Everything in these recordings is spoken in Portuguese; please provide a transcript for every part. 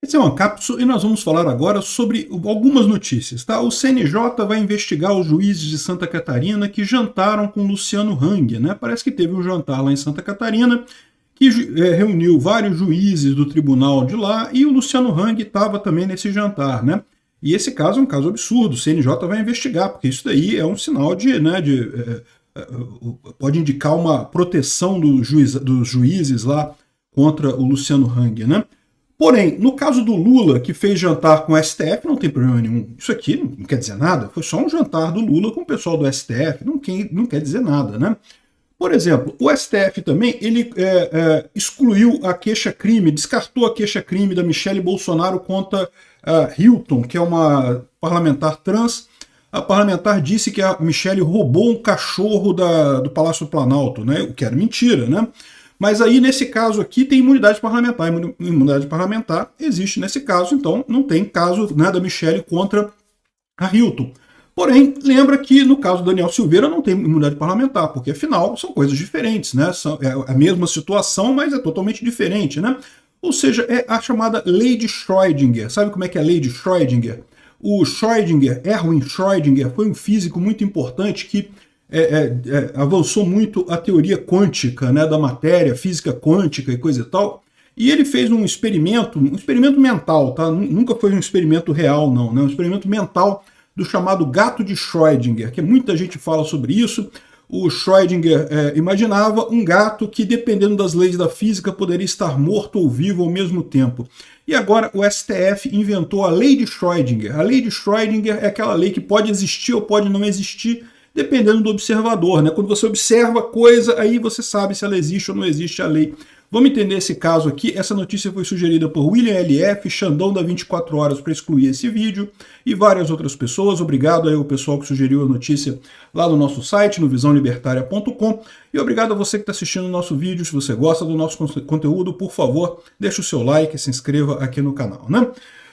Esse é uma cápsula e nós vamos falar agora sobre algumas notícias. Tá? O CNJ vai investigar os juízes de Santa Catarina que jantaram com Luciano Hang. Né? Parece que teve um jantar lá em Santa Catarina que reuniu vários juízes do tribunal de lá e o Luciano Hang estava também nesse jantar. Né? E esse caso é um caso absurdo, o CNJ vai investigar, porque isso daí é um sinal pode indicar uma proteção dos juízes lá contra o Luciano Hang. Né? Porém, no caso do Lula, que fez jantar com o STF, não tem problema nenhum. Isso aqui não quer dizer nada. Foi só um jantar do Lula com o pessoal do STF. Não quer dizer nada, né? Por exemplo, o STF também ele excluiu a queixa-crime, descartou a queixa-crime da Michele Bolsonaro contra Hilton, que é uma parlamentar trans. A parlamentar disse que a Michele roubou um cachorro do Palácio do Planalto, né? O que era mentira, né? Mas aí, nesse caso aqui, tem imunidade parlamentar. Imunidade parlamentar existe nesse caso, então não tem caso, né, da Michele contra a Hilton. Porém, lembra que no caso do Daniel Silveira não tem imunidade parlamentar, porque afinal são coisas diferentes, né? É a mesma situação, mas é totalmente diferente, né? Ou seja, é a chamada lei de Schrödinger. Sabe como é que é a lei de Schrödinger? O Schrödinger, Erwin Schrödinger, foi um físico muito importante que avançou muito a teoria quântica, né, da matéria, física quântica e coisa e tal, e ele fez um experimento mental, tá? Nunca foi um experimento real, não, né? Um experimento mental do chamado gato de Schrödinger, que muita gente fala sobre isso. O Schrödinger imaginava um gato que, dependendo das leis da física, poderia estar morto ou vivo ao mesmo tempo. E agora o STF inventou a lei de Schrödinger. A lei de Schrödinger é aquela lei que pode existir ou pode não existir, dependendo do observador, né? Quando você observa coisa, aí você sabe se ela existe ou não existe a lei. Vamos entender esse caso aqui. Essa notícia foi sugerida por William LF, Xandão da 24 Horas para excluir esse vídeo e várias outras pessoas. Obrigado aí ao pessoal que sugeriu a notícia lá no nosso site, no visãolibertaria.com. E obrigado a você que está assistindo o nosso vídeo. Se você gosta do nosso conteúdo, por favor, deixe o seu like e se inscreva aqui no canal, né?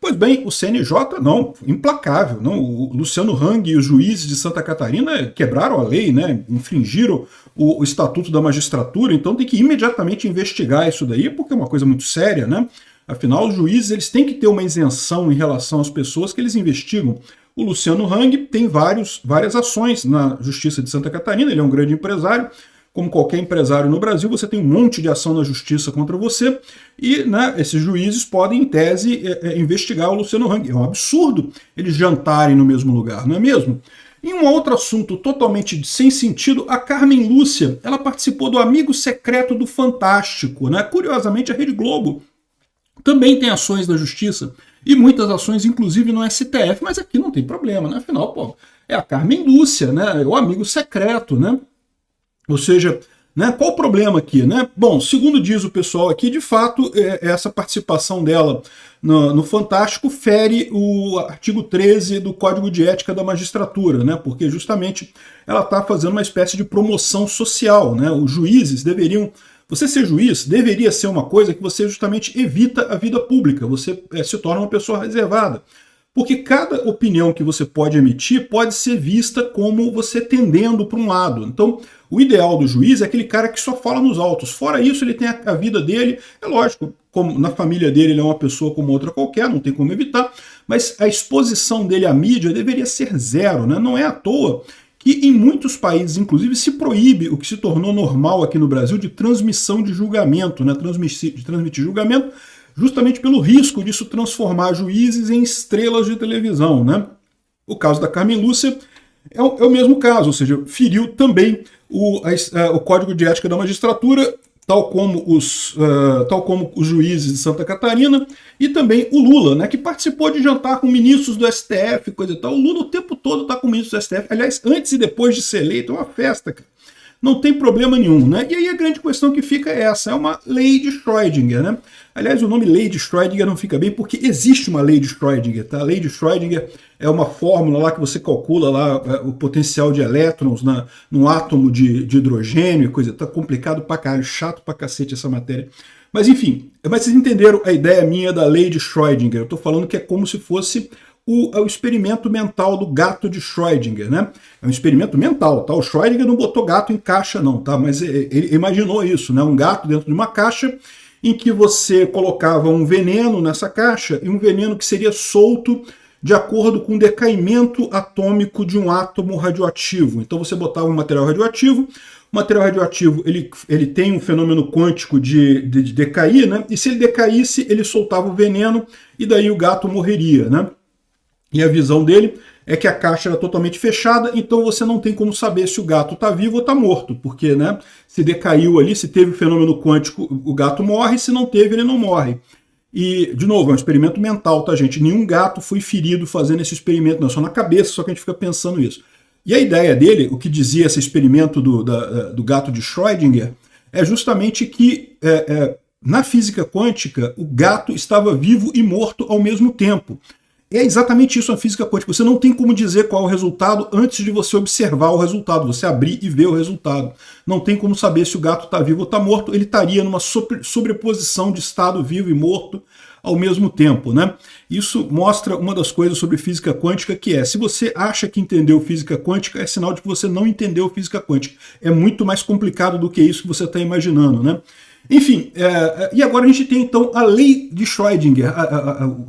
Pois bem, o CNJ, não, implacável. Não, o Luciano Hang e os juízes de Santa Catarina quebraram a lei, né, infringiram o Estatuto da Magistratura, então tem que imediatamente investigar isso daí, porque é uma coisa muito séria, né? Afinal, os juízes eles têm que ter uma isenção em relação às pessoas que eles investigam. O Luciano Hang tem várias ações na Justiça de Santa Catarina, ele é um grande empresário. Como qualquer empresário no Brasil, você tem um monte de ação na justiça contra você e, né, esses juízes podem, em tese, investigar o Luciano Hang. É um absurdo eles jantarem no mesmo lugar, não é mesmo? Em um outro assunto totalmente sem sentido, a Carmen Lúcia, ela participou do Amigo Secreto do Fantástico, né? Curiosamente, a Rede Globo também tem ações na justiça e muitas ações, inclusive, no STF, mas aqui não tem problema, né? Afinal, pô, é a Carmen Lúcia, né? É o amigo secreto, né? Ou seja, né, qual o problema aqui? Né? Bom, segundo diz o pessoal aqui, de fato, essa participação dela no Fantástico fere o artigo 13 do Código de Ética da Magistratura, né? Porque justamente ela está fazendo uma espécie de promoção social. Né? Os juízes deveriam... Você ser juiz deveria ser uma coisa que você justamente evita a vida pública, você se torna uma pessoa reservada. Porque cada opinião que você pode emitir pode ser vista como você tendendo para um lado. Então, o ideal do juiz é aquele cara que só fala nos autos. Fora isso, ele tem a vida dele. É lógico, como na família dele ele é uma pessoa como outra qualquer, não tem como evitar, mas a exposição dele à mídia deveria ser zero. Né? Não é à toa que em muitos países, inclusive, se proíbe o que se tornou normal aqui no Brasil de transmissão de julgamento, né? De transmitir julgamento, justamente pelo risco disso transformar juízes em estrelas de televisão. Né? O caso da Carmen Lúcia é o mesmo caso, ou seja, feriu também o Código de Ética da Magistratura, tal como os juízes de Santa Catarina, e também o Lula, né, que participou de jantar com ministros do STF, coisa e tal. O Lula o tempo todo está com ministros do STF, aliás, antes e depois de ser eleito, é uma festa, cara. Não tem problema nenhum, né? E aí a grande questão que fica é essa, é uma lei de Schrödinger, né? Aliás, o nome lei de Schrödinger não fica bem porque existe uma lei de Schrödinger, tá? A lei de Schrödinger é uma fórmula lá que você calcula lá o potencial de elétrons num átomo de hidrogênio e coisa, tá complicado pra caralho, chato pra cacete essa matéria. Mas enfim, mas vocês entenderam a ideia minha da lei de Schrödinger? Eu tô falando que é como se fosse o experimento mental do gato de Schrödinger, né? É um experimento mental, tá? O Schrödinger não botou gato em caixa não, tá? Mas ele imaginou isso, né? Um gato dentro de uma caixa em que você colocava um veneno nessa caixa, e um veneno que seria solto de acordo com o decaimento atômico de um átomo radioativo. Então você botava um material radioativo, o material radioativo ele tem um fenômeno quântico de decair, né? E se ele decaísse, ele soltava o veneno, e daí o gato morreria, né? E a visão dele é que a caixa era totalmente fechada, então você não tem como saber se o gato está vivo ou está morto, porque, né, se decaiu ali, se teve o fenômeno quântico, o gato morre, se não teve, ele não morre. E, de novo, é um experimento mental, tá, gente? Nenhum gato foi ferido fazendo esse experimento, não, só na cabeça, só que a gente fica pensando isso. E a ideia dele, o que dizia esse experimento do gato de Schrödinger, é justamente que na física quântica o gato estava vivo e morto ao mesmo tempo. É exatamente isso a física quântica. Você não tem como dizer qual é o resultado antes de você observar o resultado, você abrir e ver o resultado. Não tem como saber se o gato está vivo ou está morto, ele estaria numa sobreposição de estado vivo e morto ao mesmo tempo, né? Isso mostra uma das coisas sobre física quântica, que é, se você acha que entendeu física quântica, é sinal de que você não entendeu física quântica. É muito mais complicado do que isso que você está imaginando, né? Enfim, e agora a gente tem então a lei de Schrödinger.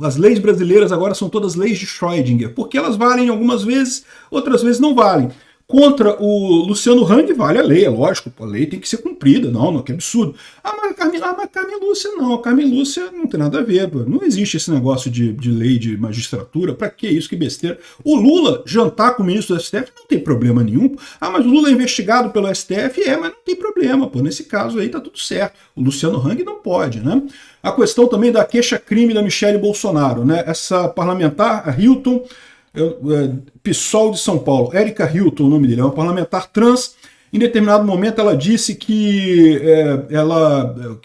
As leis brasileiras agora são todas leis de Schrödinger, porque elas valem algumas vezes, outras vezes não valem. Contra o Luciano Hang vale a lei, é lógico, a lei tem que ser cumprida, não, que absurdo. Mas Carmen Lúcia não, a Carmen Lúcia não tem nada a ver, não existe esse negócio de lei de magistratura, pra que isso, que besteira. O Lula jantar com o ministro do STF não tem problema nenhum, mas o Lula é investigado pelo STF, mas não tem problema, pô, nesse caso aí tá tudo certo. O Luciano Hang não pode, né? A questão também da queixa-crime da Michele Bolsonaro, né? Essa parlamentar, a Hilton, PSOL de São Paulo, Érica Hilton, o nome dele, é uma parlamentar trans. Em determinado momento ela disse que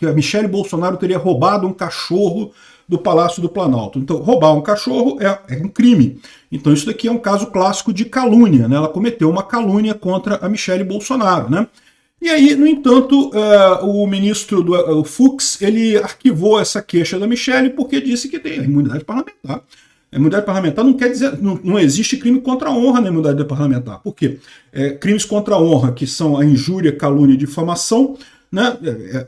a Michele Bolsonaro teria roubado um cachorro do Palácio do Planalto. Então, roubar um cachorro é um crime. Então, isso daqui é um caso clássico de calúnia, né? Ela cometeu uma calúnia contra a Michele Bolsonaro, né? E aí, no entanto, o ministro o Fux, ele arquivou essa queixa da Michele porque disse que tem a imunidade parlamentar. A imunidade parlamentar não quer dizer, não existe crime contra a honra na imunidade parlamentar. Por quê? Crimes contra a honra, que são a injúria, calúnia e difamação, né,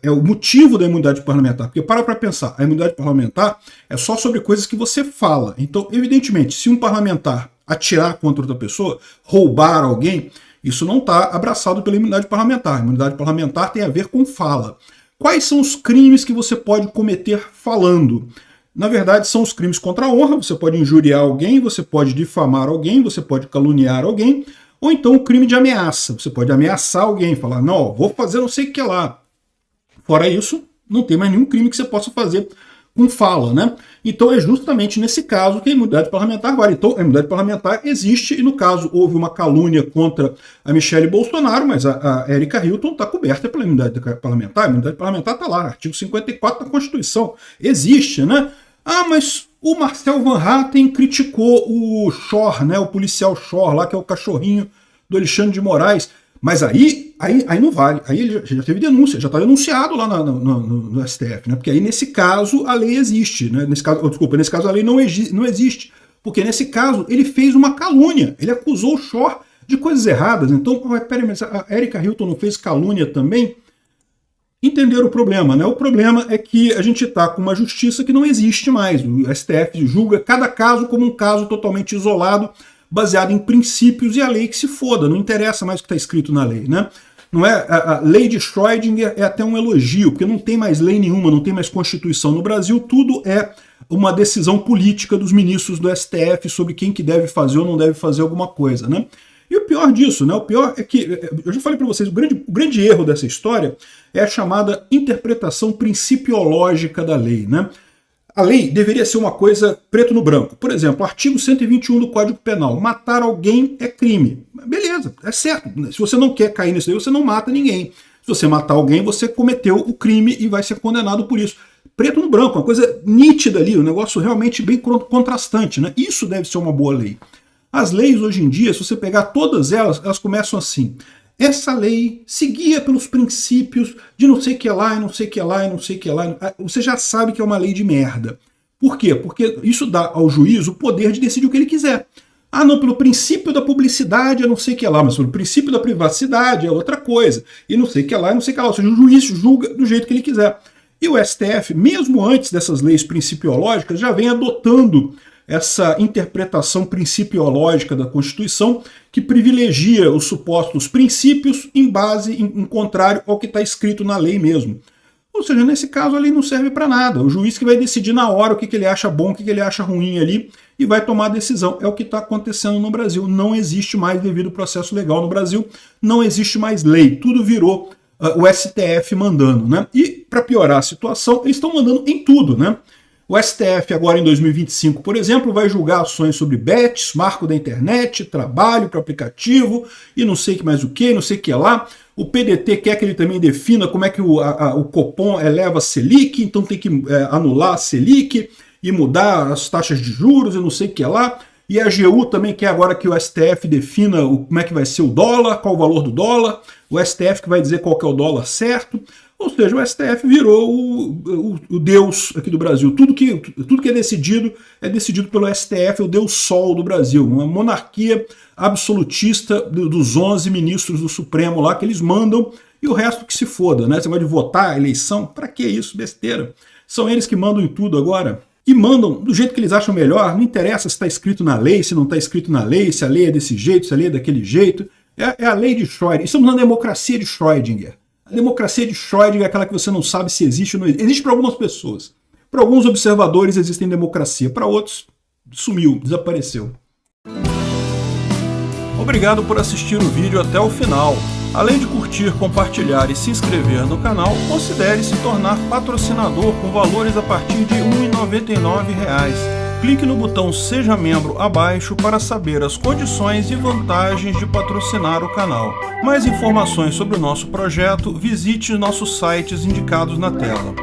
é o motivo da imunidade parlamentar. Porque para pensar, a imunidade parlamentar é só sobre coisas que você fala. Então, evidentemente, se um parlamentar atirar contra outra pessoa, roubar alguém, isso não está abraçado pela imunidade parlamentar. A imunidade parlamentar tem a ver com fala. Quais são os crimes que você pode cometer falando? Na verdade, são os crimes contra a honra. Você pode injuriar alguém, você pode difamar alguém, você pode caluniar alguém, ou então o crime de ameaça. Você pode ameaçar alguém, falar, não, vou fazer não sei o que lá. Fora isso, não tem mais nenhum crime que você possa fazer com fala, né? Então é justamente nesse caso que a imunidade parlamentar vale. Então a imunidade parlamentar existe e no caso houve uma calúnia contra a Michele Bolsonaro, mas a Érica Hilton está coberta pela imunidade parlamentar. A imunidade parlamentar está lá, artigo 54 da Constituição. Existe, né? Mas o Marcel Van Hatten criticou o Shor, né? O policial Shor lá, que é o cachorrinho do Alexandre de Moraes. Mas aí não vale. Aí ele já teve denúncia, já está denunciado lá no STF, né? Porque aí nesse caso a lei existe, né? Nesse caso a lei não existe. Porque nesse caso ele fez uma calúnia, ele acusou o Shor de coisas erradas. Então, peraí, mas a Érica Hilton não fez calúnia também? Entenderam o problema, né? O problema é que a gente está com uma justiça que não existe mais. O STF julga cada caso como um caso totalmente isolado, baseado em princípios, e a lei que se foda, não interessa mais o que está escrito na lei, né? Não é, a lei de Schrödinger é até um elogio, porque não tem mais lei nenhuma, não tem mais Constituição no Brasil, tudo é uma decisão política dos ministros do STF sobre quem que deve fazer ou não deve fazer alguma coisa, né? E o pior disso, né? O pior é que, eu já falei para vocês, o grande erro dessa história é a chamada interpretação principiológica da lei, né? A lei deveria ser uma coisa preto no branco. Por exemplo, artigo 121 do Código Penal. Matar alguém é crime. Beleza, é certo. Se você não quer cair nisso aí, você não mata ninguém. Se você matar alguém, você cometeu o crime e vai ser condenado por isso. Preto no branco, uma coisa nítida ali, um negócio realmente bem contrastante, né? Isso deve ser uma boa lei. As leis hoje em dia, se você pegar todas elas, elas começam assim. Essa lei seguia pelos princípios de não sei o que lá, e não sei o que lá, e não sei o que lá. Você já sabe que é uma lei de merda. Por quê? Porque isso dá ao juiz o poder de decidir o que ele quiser. Não, pelo princípio da publicidade é não sei o que lá, mas pelo princípio da privacidade é outra coisa. E não sei o que lá, e não sei o que lá. Ou seja, o juiz julga do jeito que ele quiser. E o STF, mesmo antes dessas leis principiológicas, já vem adotando essa interpretação principiológica da Constituição que privilegia os supostos princípios em base, em contrário ao que está escrito na lei mesmo. Ou seja, nesse caso a lei não serve para nada. O juiz que vai decidir na hora o que ele acha bom, o que ele acha ruim ali e vai tomar a decisão. É o que está acontecendo no Brasil. Não existe mais devido processo legal no Brasil, não existe mais lei. Tudo virou o STF mandando, né? E para piorar a situação, eles estão mandando em tudo, né? O STF agora em 2025, por exemplo, vai julgar ações sobre bets, marco da internet, trabalho para aplicativo e não sei que mais o que, não sei o que lá. O PDT quer que ele também defina como é que o Copom eleva a Selic, então tem que anular a Selic e mudar as taxas de juros e não sei o que lá. E a AGU também quer agora que o STF defina como é que vai ser o dólar, qual o valor do dólar, o STF que vai dizer qual que é o dólar certo. Ou seja, o STF virou o Deus aqui do Brasil. Tudo que é decidido pelo STF, o Deus Sol do Brasil. Uma monarquia absolutista dos 11 ministros do Supremo lá, que eles mandam, e o resto que se foda, né? Você vai de votar, eleição, pra que isso? Besteira. São eles que mandam em tudo agora. E mandam do jeito que eles acham melhor, não interessa se está escrito na lei, se não está escrito na lei, se a lei é desse jeito, se a lei é daquele jeito. É a lei de Schrödinger. Estamos na democracia de Schrödinger. A democracia de Schrödinger é aquela que você não sabe se existe ou não existe. Existe para algumas pessoas. Para alguns observadores existe democracia, para outros sumiu, desapareceu. Obrigado por assistir o vídeo até o final. Além de curtir, compartilhar e se inscrever no canal, considere se tornar patrocinador com valores a partir de R$ 1,99. Clique no botão Seja Membro abaixo para saber as condições e vantagens de patrocinar o canal. Mais informações sobre o nosso projeto, visite nossos sites indicados na tela.